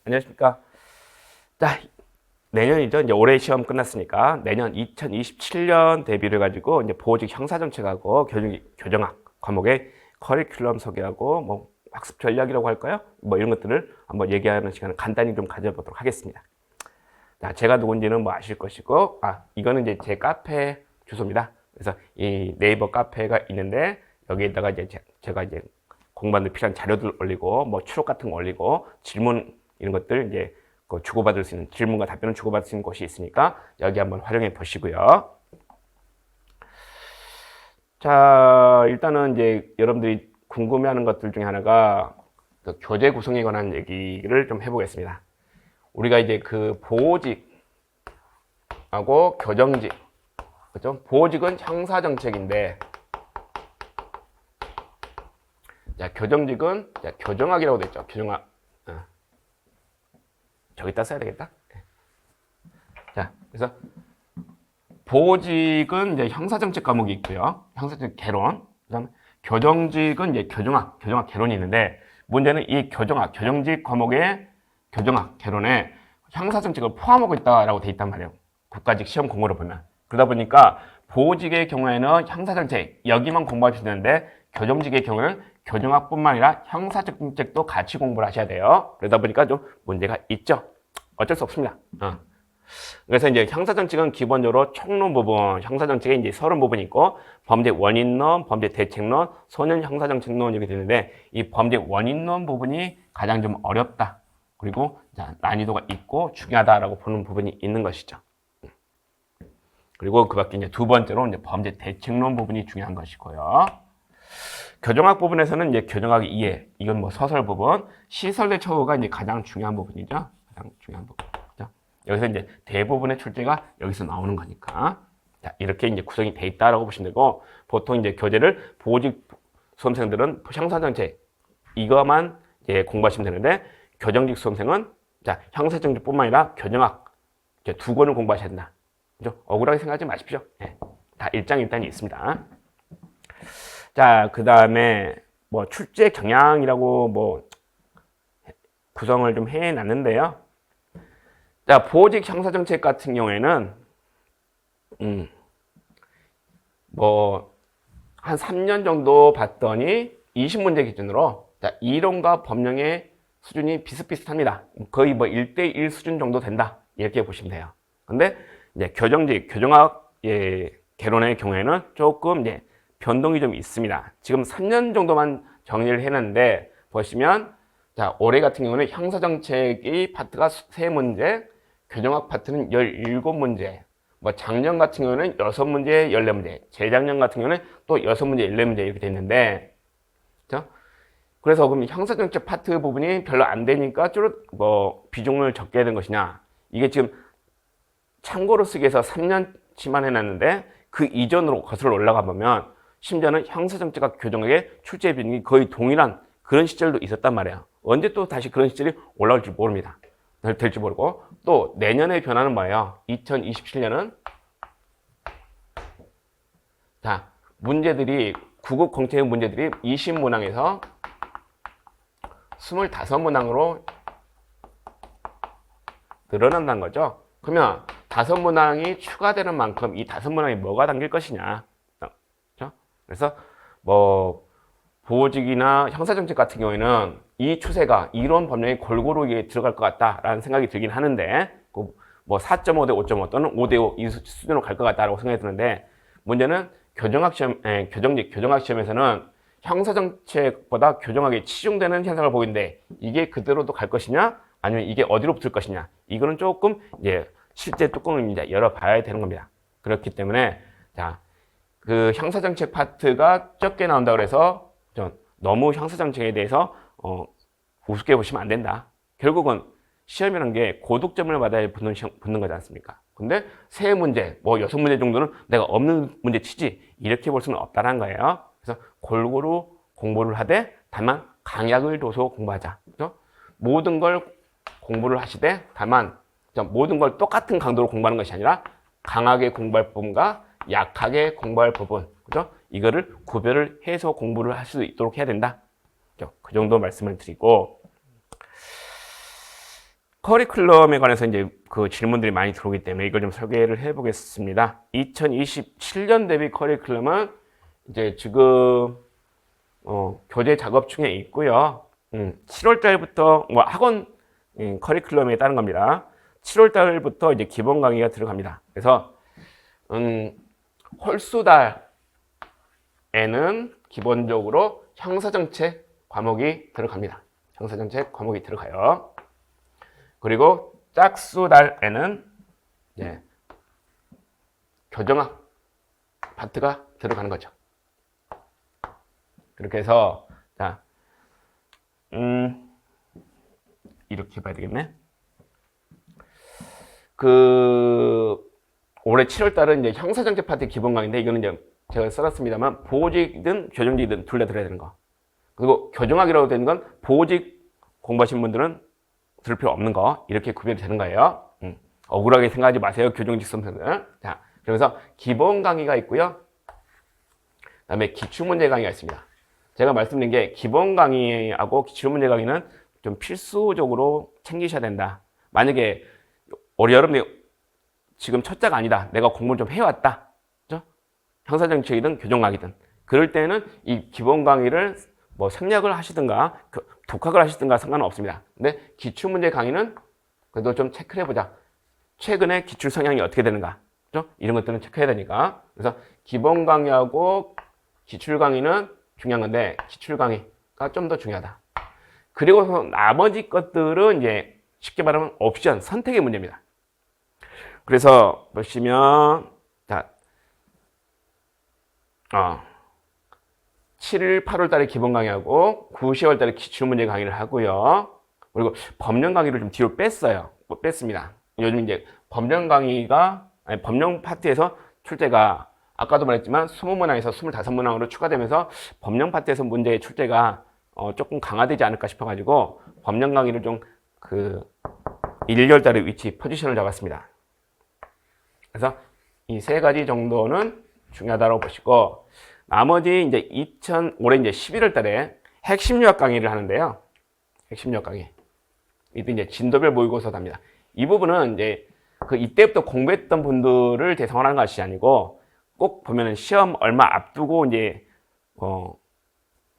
안녕하십니까. 자, 내년이죠. 이제 올해 시험 끝났으니까 내년 2027년 대비를 가지고 이제 보호직 형사정책하고 교정학 과목의 커리큘럼 소개하고 뭐 학습 전략이라고 할까요? 뭐 이런 것들을 한번 얘기하는 시간을 간단히 좀 가져보도록 하겠습니다. 자, 제가 누군지는 뭐 아실 것이고, 이거는 이제 제 카페 주소입니다. 그래서 이 네이버 카페가 있는데 여기에다가 이제 제가 이제 공부하는 필요한 자료들 올리고 뭐 추록 같은 거 올리고 질문 이런 것들 이제 주고받을 수 있는 질문과 답변을 주고받을 수 있는 곳이 있으니까 여기 한번 활용해 보시고요. 자, 일단은 이제 여러분들이 궁금해하는 것들 중에 하나가 그 교재 구성에 관한 얘기를 좀 해보겠습니다. 우리가 이제 그 보호직하고 교정직, 그렇죠? 보호직은 형사정책인데, 자, 교정직은 교정학이라고 돼 있죠. 교정학. 저기다 써야 되겠다. 자, 그래서 보호직은 이제 형사정책 과목이 있고요. 형사정책 개론. 그다음에 교정직은 이제 교정학 개론이 있는데 문제는 이 교정직 과목의 교정학 개론에 형사정책을 포함하고 있다라고 돼 있단 말이에요. 국가직 시험 공고를 보면. 그러다 보니까 보호직의 경우에는 형사정책 여기만 공부하시면 되는데 교정직의 경우는 교정학뿐만 아니라 형사정책도 같이 공부를 하셔야 돼요. 그러다 보니까 좀 문제가 있죠. 어쩔 수 없습니다. 그래서 이제 형사정책은 기본적으로 총론 부분, 형사정책에 이제 서론 부분이 있고 범죄 원인론, 범죄 대책론, 소년 형사정책론 이렇게 되는데 이 범죄 원인론 부분이 가장 좀 어렵다. 그리고 난이도가 있고 중요하다라고 보는 부분이 있는 것이죠. 그리고 그 밖에 이제 두 번째로 이제 범죄 대책론 부분이 중요한 것이고요. 교정학 부분에서는 이제 교정학 이해, 이건 뭐 서설 부분, 시설대 처우가 이제 가장 중요한 부분이죠. 가장 중요한 부분. 여기서 이제 대부분의 출제가 여기서 나오는 거니까. 자, 이렇게 이제 구성이 돼 있다라고 보시면 되고, 보통 이제 교재를 보호직 수험생들은 형사정책, 이거만 이제 공부하시면 되는데, 교정직 수험생은 자, 형사정책뿐만 아니라 교정학, 이제 두 권을 공부하셔야 된다. 그죠? 억울하게 생각하지 마십시오. 네. 다 일장일단이 있습니다. 자, 그 다음에 뭐 출제 경향이라고 뭐 구성을 좀 해놨는데요. 자, 보호직 형사정책 같은 경우에는 뭐 한 3년 정도 봤더니 20문제 기준으로 자, 이론과 법령의 수준이 비슷비슷합니다. 거의 뭐 1대1 수준 정도 된다. 이렇게 보시면 돼요. 근데 이제 교정학 개론의 경우에는 조금 이제 변동이 좀 있습니다. 지금 3년 정도만 정리를 해놨는데 보시면 자, 올해 같은 경우는 형사정책이 파트가 3문제, 교정학 파트는 17문제, 뭐 작년 같은 경우는 6문제, 14문제, 재작년 같은 경우는 또 6문제, 14문제 이렇게 됐는데, 그렇죠? 그래서 그럼 형사정책 파트 부분이 별로 안 되니까 뭐 비중을 적게 된 것이냐? 이게 지금 참고로 쓰기 위해서 3년치만 해놨는데 그 이전으로 거슬러 올라가 보면 심지어는 형사정책과 교정학의 출제 비중이 거의 동일한 그런 시절도 있었단 말이에요. 언제 또 다시 그런 시절이 올라올지 모릅니다. 될지 모르고 또 내년의 변화는 뭐예요? 2027년은 자, 문제들이 구급 공채 문제들이 20문항에서 25문항으로 늘어난다는 거죠. 그러면 5문항이 추가되는 만큼 이 5문항에 뭐가 담길 것이냐. 그렇죠? 그래서 뭐 보호직이나 형사정책 같은 경우에는 이 추세가 이론 법령에 골고루 들어갈 것 같다라는 생각이 들긴 하는데 뭐 4.5 대 5.5 또는 5 대 5 이 수준으로 갈 것 같다라고 생각이 드는데 문제는 교정학 시험에서는 형사정책보다 교정학에 치중되는 현상을 보이는데 이게 그대로도 갈 것이냐 아니면 이게 어디로 붙을 것이냐 이거는 조금 이제 실제 뚜껑을 이제 열어봐야 되는 겁니다. 그렇기 때문에 자, 그 형사정책 파트가 적게 나온다 그래서 너무 형사정책에 대해서 우습게 보시면 안 된다. 결국은 시험이라는 게 고득점을 받아야 붙는 거지 않습니까? 근데 3문제, 뭐 6문제 정도는 내가 없는 문제 치지 이렇게 볼 수는 없다는 거예요. 그래서 골고루 공부를 하되 다만 강약을 둬서 공부하자. 그렇죠? 모든 걸 공부를 하시되 다만 모든 걸 똑같은 강도로 공부하는 것이 아니라 강하게 공부할 부분과 약하게 공부할 부분, 그죠? 이거를 구별을 해서 공부를 할 수 있도록 해야 된다. 그 정도 말씀을 드리고, 커리큘럼에 관해서 이제 그 질문들이 많이 들어오기 때문에 이걸 좀 소개를 해보겠습니다. 2027년 대비 커리큘럼은 이제 지금 교재 작업 중에 있고요. 7월 달부터 뭐 학원 커리큘럼에 따른 겁니다. 7월 달부터 이제 기본 강의가 들어갑니다. 그래서 홀수달에는 기본적으로 형사정책 과목이 들어갑니다. 형사정책 과목이 들어가요. 그리고 짝수달에는 이제 교정학 파트가 들어가는 거죠. 그렇게 해서 자, 이렇게 봐야 되겠네. 올해 7월 달은 이제 형사정책 파트 기본 강의인데 이거는 이제 제가 써놨습니다만 보호직이든 교정직이든 둘 다 들어야 되는 거. 그리고 교정학이라고 되는 건 보호직 공부하신 분들은 들을 필요 없는 거 이렇게 구별이 되는 거예요. 억울하게 생각하지 마세요, 교정직 선생님들. 자, 그래서 기본 강의가 있고요. 그다음에 기출문제 강의가 있습니다. 제가 말씀드린 게 기본 강의하고 기출문제 강의는 좀 필수적으로 챙기셔야 된다. 만약에 올해 여름에 지금 첫째가 아니다. 내가 공부를 좀 해왔다. 그죠? 형사정책이든 교정학이든. 그럴 때는 이 기본 강의를 뭐 생략을 하시든가 독학을 하시든가 상관은 없습니다. 근데 기출문제 강의는 그래도 좀 체크를 해보자. 최근에 기출 성향이 어떻게 되는가. 그죠? 이런 것들은 체크해야 되니까. 그래서 기본 강의하고 기출 강의는 중요한 건데 기출 강의가 좀 더 중요하다. 그리고 나머지 것들은 이제 쉽게 말하면 옵션, 선택의 문제입니다. 그래서 보시면 자, 7일, 8월 달에 기본 강의하고 9, 10월 달에 기출문제 강의를 하고요. 그리고 법령 강의를 좀 뒤로 뺐어요. 뺐습니다. 요즘 이제 법령 강의가, 법령 파트에서 출제가 아까도 말했지만 20문항에서 25문항으로 추가되면서 법령 파트에서 문제의 출제가 조금 강화되지 않을까 싶어가지고 법령 강의를 좀 1월 달에 위치, 포지션을 잡았습니다. 그래서 이 세 가지 정도는 중요하다고 보시고 나머지 이제 올해 이제 11월 달에 핵심 요약 강의를 하는데요. 핵심 요약 강의. 이때 이제 진도별 모의고사답니다. 이 부분은 이제 이때부터 공부했던 분들을 대상으로 하는 것이 아니고 꼭 보면은 시험 얼마 앞두고 이제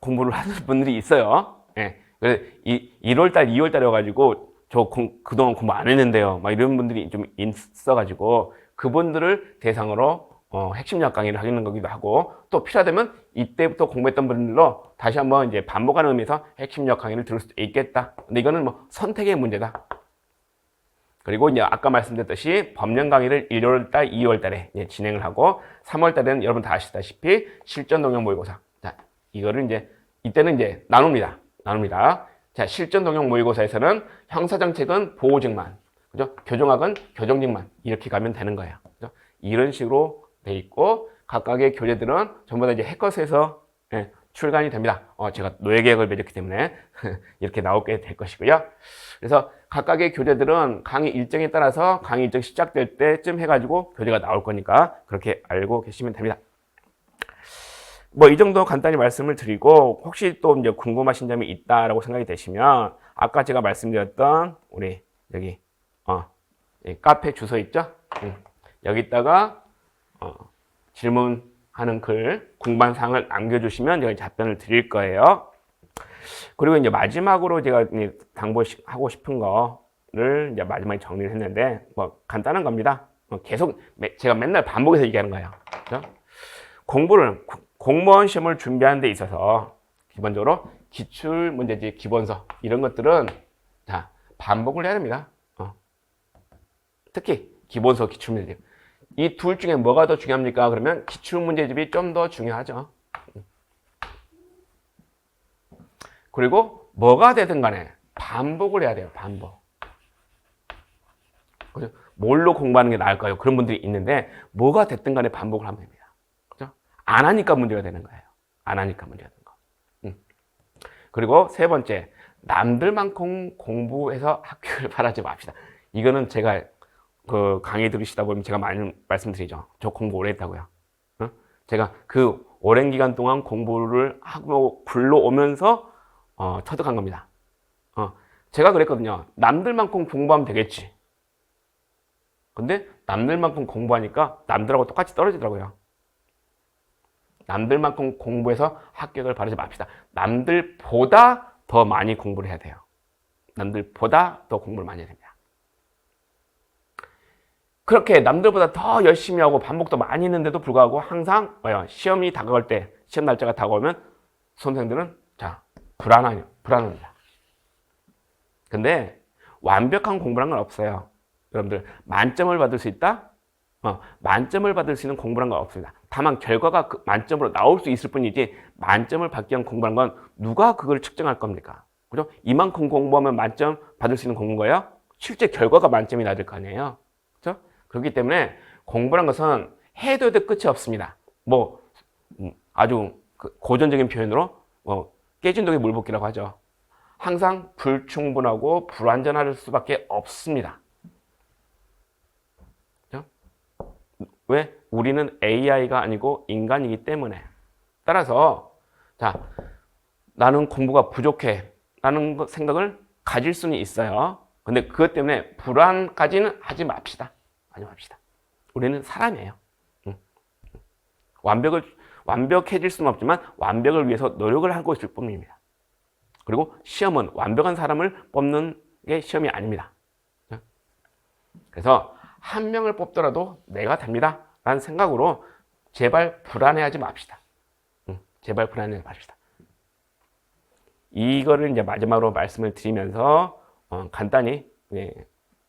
공부를 하는 분들이 있어요. 예. 그래서 1월 달, 2월 달에 와가지고 그동안 공부 안 했는데요. 막 이런 분들이 좀 있어가지고 그분들을 대상으로 핵심 요약 강의를 하는 거기도 하고 또 필요하다면 이때부터 공부했던 분들로 다시 한번 이제 반복하는 의미에서 핵심 요약 강의를 들을 수도 있겠다. 근데 이거는 뭐 선택의 문제다. 그리고 이제 아까 말씀드렸듯이 법령 강의를 1월 달, 2월 달에 진행을 하고 3월 달에는 여러분 다 아시다시피 실전 동영 모의고사. 자, 이거를 이때는 이제 나눕니다. 자, 실전 동영 모의고사에서는 형사정책은 보호직만, 그죠? 교정학은 교정직만 이렇게 가면 되는 거예요. 그죠? 이런 식으로 돼 있고 각각의 교재들은 전부 다 이제 해커스에서 출간이 됩니다. 제가 노예계약을 맺었기 때문에 이렇게 나오게 될 것이고요. 그래서 각각의 교재들은 강의 일정에 따라서 강의 일정 시작될 때쯤 해가지고 교재가 나올 거니까 그렇게 알고 계시면 됩니다. 뭐 이 정도 간단히 말씀을 드리고 혹시 또 이제 궁금하신 점이 있다라고 생각이 되시면 아까 제가 말씀드렸던 우리 여기 카페 주소 있죠? 여기다가 질문하는 글, 공부한 사항을 남겨주시면 제가 답변을 드릴 거예요. 그리고 이제 마지막으로 제가 당부하고 싶은 거를 이제 마지막에 정리를 했는데 뭐 간단한 겁니다. 계속 제가 맨날 반복해서 얘기하는 거예요. 그렇죠? 공무원 시험을 준비하는 데 있어서 기본적으로 기출 문제집, 기본서 이런 것들은 자 반복을 해야 됩니다. 특히 기본서, 기출 문제집. 이 둘 중에 뭐가 더 중요합니까? 그러면 기출 문제집이 좀 더 중요하죠. 그리고 뭐가 되든 간에 반복을 해야 돼요. 반복. 뭘로 공부하는 게 나을까요? 그런 분들이 있는데 뭐가 됐든 간에 반복을 하면 됩니다. 그죠? 안 하니까 문제가 되는 거예요. 안 하니까 문제가 되는 거. 그리고 세 번째, 남들만큼 공부해서 학교를 바라지 맙시다. 이거는 제가 강의 들으시다 보면 제가 많이 말씀드리죠. 저 공부 오래 했다고요. 제가 그 오랜 기간 동안 공부를 하고 굴러오면서 터득한 겁니다. 제가 그랬거든요. 남들만큼 공부하면 되겠지. 근데 남들만큼 공부하니까 남들하고 똑같이 떨어지더라고요. 남들만큼 공부해서 합격을 바라지 맙시다. 남들보다 더 많이 공부를 해야 돼요. 남들보다 더 공부를 많이 해야 됩니다. 그렇게 남들보다 더 열심히 하고 반복도 많이 했는데도 불구하고 항상 시험이 다가올 때, 시험 날짜가 다가오면 수험생들은 불안합니다. 근데 완벽한 공부란 건 없어요. 여러분들 만점을 받을 수 있다? 만점을 받을 수 있는 공부란 건 없습니다. 다만 결과가 만점으로 나올 수 있을 뿐이지 만점을 받기 위한 공부란 건 누가 그걸 측정할 겁니까? 그죠? 이만큼 공부하면 만점 받을 수 있는 공부인 거예요? 실제 결과가 만점이 나될 거 아니에요? 그죠? 그렇기 때문에 공부란 것은 해도 해도 끝이 없습니다. 아주 고전적인 표현으로 깨진 독에 물 붓기라고 하죠. 항상 불충분하고 불완전할 수밖에 없습니다. 그죠? 왜? 우리는 AI가 아니고 인간이기 때문에. 따라서 나는 공부가 부족해 라는 생각을 가질 수는 있어요. 근데 그것 때문에 불안까지는 하지 맙시다. 우리는 사람이에요. 완벽해질 수는 없지만 완벽을 위해서 노력을 하고 있을 뿐입니다. 그리고 시험은 완벽한 사람을 뽑는 게 시험이 아닙니다. 그래서 한 명을 뽑더라도 내가 됩니다 라는 생각으로 제발 불안해하지 맙시다. 제발 불안해하지 맙시다. 이거를 이제 마지막으로 말씀을 드리면서 간단히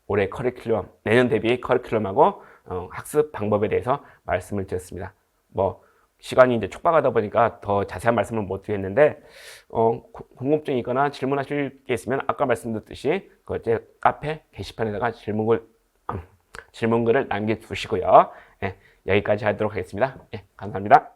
올해 커리큘럼, 내년 대비 커리큘럼하고 학습 방법에 대해서 말씀을 드렸습니다. 시간이 이제 촉박하다 보니까 더 자세한 말씀을 못 드리겠는데, 궁금증이 있거나 질문하실 게 있으면 아까 말씀드렸듯이 제 카페 게시판에다가 질문글을 남겨주시고요. 여기까지 하도록 하겠습니다. 감사합니다.